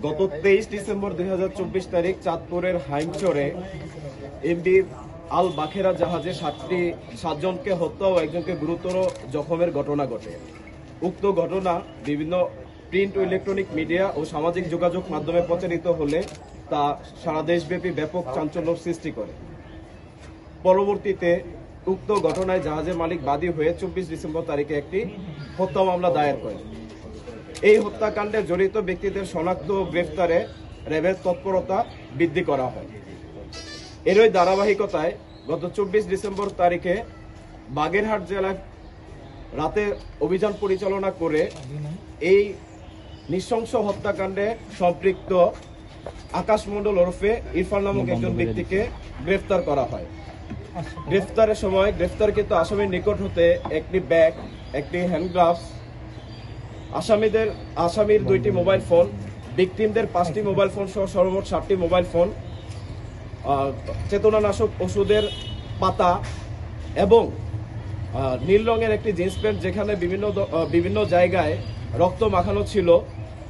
গত 23 ডিসেম্বর 2024 তারিখ চাঁদপুরের হাইমচরে এমভি আল বাখেরা জাহাজে 7জনকে হত্যা ও একজনকে গুরুতর জখমের ঘটনা ঘটে। উক্ত ঘটনা বিভিন্ন প্রিন্ট ও ইলেকট্রনিক মিডিয়া ও সামাজিক যোগাযোগ মাধ্যমে প্রচারিত হলে তা সারা দেশব্যাপী ব্যাপক চাঞ্চল্য সৃষ্টি করে। পরবর্তীতে উক্ত ঘটনায় জাহাজের মালিক বাদী হয়ে 24 ডিসেম্বর তারিখে একটি হত্যা মামলা দায়ের করেন। এই হত্যাকাণ্ডে জড়িত ব্যক্তিদের শনাক্ত ও গ্রেফতারে র্যাবের তৎপরতা বৃদ্ধি করা হয়। এরই ধারাবাহিকতায় গত 24 ডিসেম্বর তারিখে বাগেরহাট জেলায় রাতে অভিযান পরিচালনা করে এই নৃশংস হত্যাকাণ্ডে সম্পৃক্ত আকাশ মণ্ডল ওরফে ইরফান নামক একজন ব্যক্তিকে গ্রেফতার করা হয়। গ্রেফতারের সময় গ্রেফতারকৃত আসামির নিকট হতে একটি ব্যাগ, একটি হ্যান্ডগ্লাভস, আসামির 2টি মোবাইল ফোন, ভিকটিমদের 5টি মোবাইল ফোন সহ সর্বমোট 7টি মোবাইল ফোন, চেতনানাশক ওষুধের পাতা এবং নীল রঙের একটি জিন্স প্যান্ট যেখানে বিভিন্ন জায়গায় রক্ত মাখানো ছিল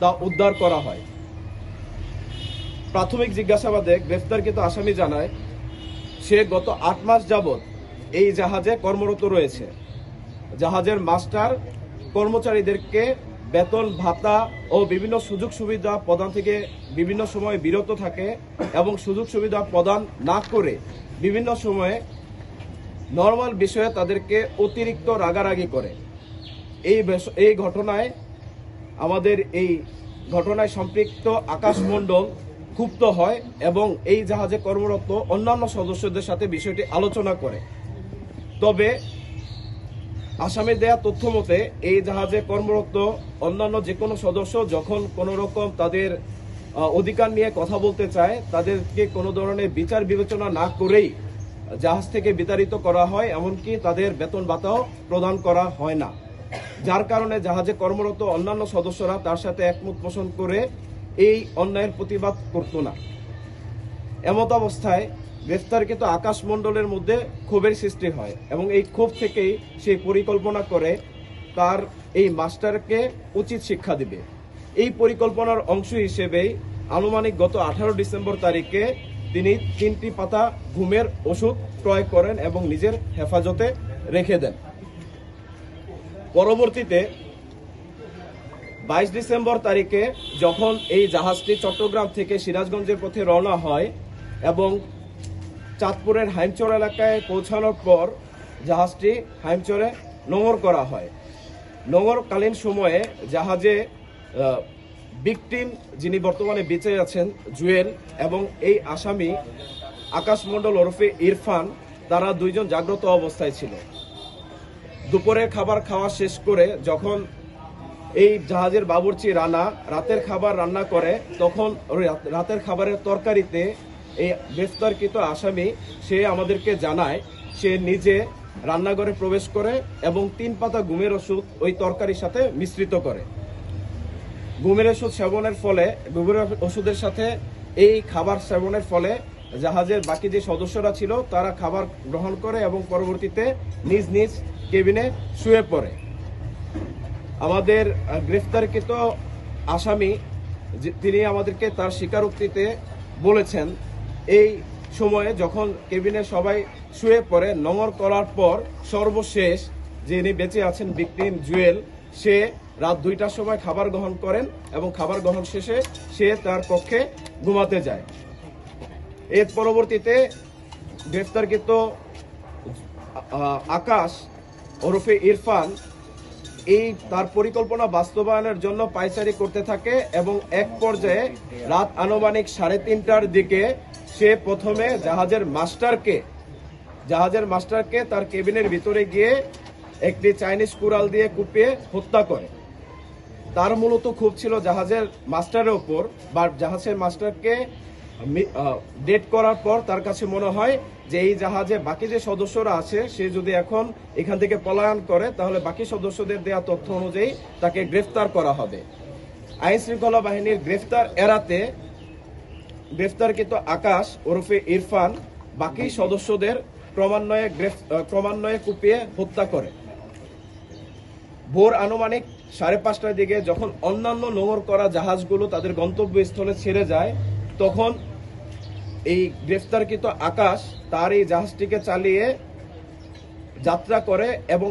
তা উদ্ধার করা হয়। প্রাথমিক জিজ্ঞাসাবাদে গ্রেফতারকৃত আসামি জানায় সে গত 8 মাস যাবৎ এই জাহাজে কর্মরত রয়েছে। জাহাজের মাস্টার কর্মচারীদেরকে বেতন ভাতা ও বিভিন্ন সুযোগ সুবিধা প্রদান থেকে বিভিন্ন সময় বিরত থাকে এবং সুযোগ সুবিধা প্রদান না করে বিভিন্ন সময়ে নর্মাল বিষয়ে তাদেরকে অতিরিক্ত রাগারাগি করে। এই ঘটনায় সম্পৃক্ত আকাশ মণ্ডল ক্ষুব্ধ হয় এবং এই জাহাজে কর্মরত অন্যান্য সদস্যদের সাথে বিষয়টি আলোচনা করে। তবে আসামি দেয়া তথ্য মতে এই জাহাজে কর্মরত অন্যান্য যে কোনো সদস্য যখন কোনো রকম তাদের অধিকার নিয়ে কথা বলতে চায় তাদেরকে কোনো ধরনের বিচার বিবেচনা না করেই জাহাজ থেকে বিতাড়িত করা হয়, এমনকি তাদের বেতন ভাতাও প্রদান করা হয় না। যার কারণে জাহাজে কর্মরত অন্যান্য সদস্যরা তার সাথে একমত পোষণ করে এই অন্যায়ের প্রতিবাদ করত না। এমত অবস্থায় গ্রেফতারকৃত আকাশ মণ্ডলের মধ্যে ক্ষোভের সৃষ্টি হয় এবং এই ক্ষোভ থেকেই সে পরিকল্পনা করে তার এই মাস্টারকে উচিত শিক্ষা দিবে। এই পরিকল্পনার অংশ হিসেবেই আনুমানিক গত 18 ডিসেম্বর তারিখে তিনি 3টি পাতা ঘুমের ওষুধ ক্রয় করেন এবং নিজের হেফাজতে রেখে দেন। পরবর্তীতে 22 ডিসেম্বর তারিখে যখন এই জাহাজটি চট্টগ্রাম থেকে সিরাজগঞ্জের পথে রওনা হয় এবং চাঁদপুরের হাইমচর এলাকায় পৌঁছানোর পর জাহাজটি হাইমচরে নোঙর করা হয়। নোঙরকালীন সময়ে জাহাজে ভিকটিম যিনি বর্তমানে বেঁচে আছেন জুয়েল এবং এই আসামি আকাশ মণ্ডল ওরফে ইরফান, তারা 2 জন জাগ্রত অবস্থায় ছিল। দুপুরের খাবার খাওয়া শেষ করে যখন এই জাহাজের বাবুর্চি রানা রাতের খাবার রান্না করে তখন রাতের খাবারের তরকারিতে এই গ্রেফতারকৃত আসামি সে আমাদেরকে জানায় সে নিজে রান্নাঘরে প্রবেশ করে এবং 3 পাতা ঘুমের ওষুধ ওই তরকারির সাথে মিশ্রিত করে। ঘুমের ওষুধ সেবনের ফলে ওষুধের সাথে এই খাবার সেবনের ফলে জাহাজের বাকি যে সদস্যরা ছিল তারা খাবার গ্রহণ করে এবং পরবর্তীতে নিজ নিজ কেবিনে শুয়ে পড়ে। আমাদের গ্রেফতারকৃত আসামি তিনি আমাদেরকে তার স্বীকারোক্তিতে বলেছেন এই সময়ে যখন কেবিনে সবাই শুয়ে পড়ে নোঙর করার পর সর্বশেষ যিনি বেঁচে আছেন ভিকটিম জুয়েল, সে রাত 2টার সময় খাবার গ্রহণ করেন এবং খাবার গ্রহণ শেষে সে তার কক্ষে ঘুমাতে যায়। এর পরবর্তীতে গ্রেফতারকৃত আকাশ ওরফে ইরফান তার পরিকল্পনা বাস্তবায়নের জন্য পায়চারি করতে থাকে এবং এক পর্যায়ে রাত আনুমানিক 3:30টার দিকে সে প্রথমে জাহাজের মাস্টারকে তার কেবিনের ভিতরে গিয়ে একটি চাইনিজ কুড়াল দিয়ে কুপিয়ে হত্যা করে। তার মূলত ক্ষোভ ছিল জাহাজের মাস্টারের উপর, বা জাহাজের মাস্টারকে ডেট করার পর তার কাছে মনে হয় যে এই জাহাজে বাকি যে সদস্যরা আছে সে যদি এখন এখান থেকে পলায়ন করে তাহলে বাকি সদস্যদের দেয়া তথ্য অনুযায়ী তাকে গ্রেফতার করা হবে। আইন শৃঙ্খলা বাহিনীর গ্রেফতার এড়াতে গ্রেফতারকৃত আকাশ ওরফে ইরফান বাকি সদস্যদের ক্রমান্বয়ে কুপিয়ে হত্যা করে। ভোর আনুমানিক 5:30টার দিকে যখন অন্যান্য নোঙর করা জাহাজগুলো তাদের গন্তব্যস্থলে ছেড়ে যায়, তখন এই গ্রেফতারকৃত আকাশ তার এই জাহাজটিকে চালিয়ে যাত্রা করে এবং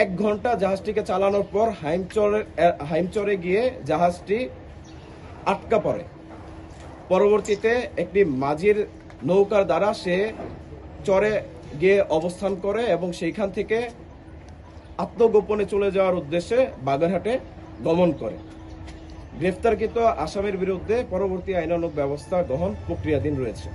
1 ঘন্টা জাহাজটিকে চালানোর পর হাইমচরে গিয়ে জাহাজটি আটকা পড়ে। পরবর্তীতে একটি মাঝির নৌকার দ্বারা সে চরে গিয়ে অবস্থান করে এবং সেইখান থেকে আত্মগোপনে চলে যাওয়ার উদ্দেশ্যে বাগেরহাটে গমন করে। গ্রেফতারকৃত আসামির বিরুদ্ধে পরবর্তী আইনানুগ ব্যবস্থা গ্রহণ প্রক্রিয়াধীন রয়েছে।